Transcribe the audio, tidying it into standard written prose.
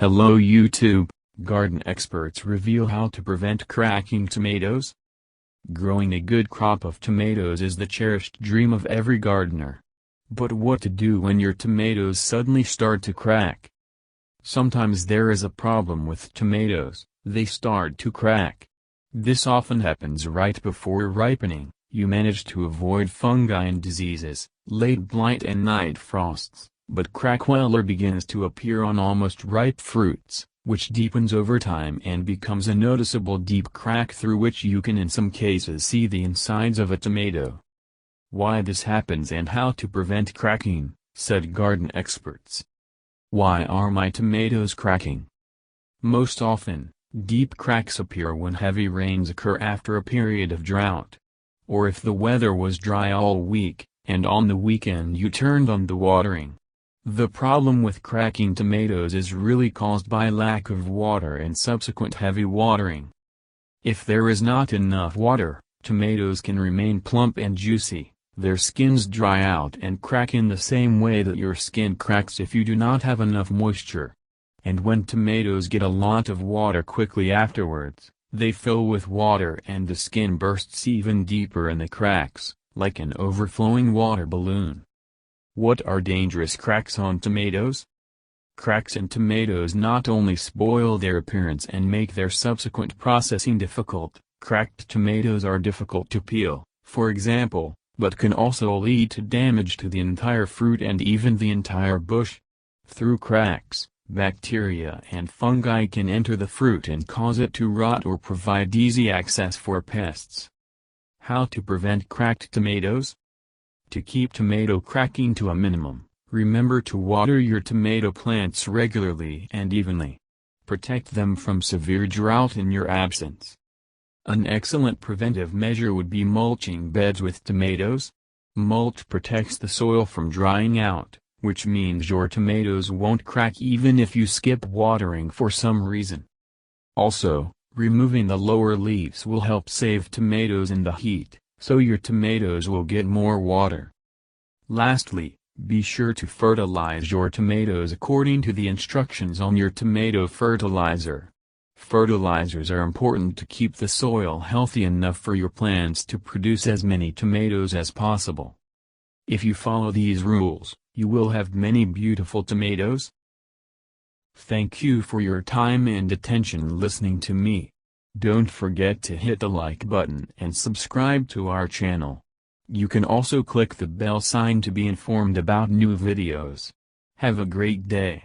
Hello YouTube, garden experts reveal how to prevent cracking tomatoes. Growing a good crop of tomatoes is the cherished dream of every gardener. But what to do when your tomatoes suddenly start to crack? Sometimes there is a problem with tomatoes, they start to crack. This often happens right before ripening. You manage to avoid fungi and diseases, late blight and night frosts. But crackweller begins to appear on almost ripe fruits, which deepens over time and becomes a noticeable deep crack through which you can in some cases see the insides of a tomato. Why this happens and how to prevent cracking, said garden experts. Why are my tomatoes cracking? Most often, deep cracks appear when heavy rains occur after a period of drought. Or if the weather was dry all week, and on the weekend you turned on the watering. The problem with cracking tomatoes is really caused by lack of water and subsequent heavy watering. If there is not enough water, tomatoes can remain plump and juicy, their skins dry out and crack in the same way that your skin cracks if you do not have enough moisture. And when tomatoes get a lot of water quickly afterwards, they fill with water and the skin bursts even deeper in the cracks, like an overflowing water balloon. What are dangerous cracks on tomatoes? Cracks in tomatoes not only spoil their appearance and make their subsequent processing difficult, cracked tomatoes are difficult to peel, for example, but can also lead to damage to the entire fruit and even the entire bush. Through cracks, bacteria and fungi can enter the fruit and cause it to rot or provide easy access for pests. How to prevent cracked tomatoes? To keep tomato cracking to a minimum, remember to water your tomato plants regularly and evenly. Protect them from severe drought in your absence. An excellent preventive measure would be mulching beds with tomatoes. Mulch protects the soil from drying out, which means your tomatoes won't crack even if you skip watering for some reason. Also, removing the lower leaves will help save tomatoes in the heat, so your tomatoes will get more water. Lastly, be sure to fertilize your tomatoes according to the instructions on your tomato fertilizer. Fertilizers are important to keep the soil healthy enough for your plants to produce as many tomatoes as possible. If you follow these rules, you will have many beautiful tomatoes. Thank you for your time and attention listening to me. Don't forget to hit the like button and subscribe to our channel. You can also click the bell sign to be informed about new videos. Have a great day.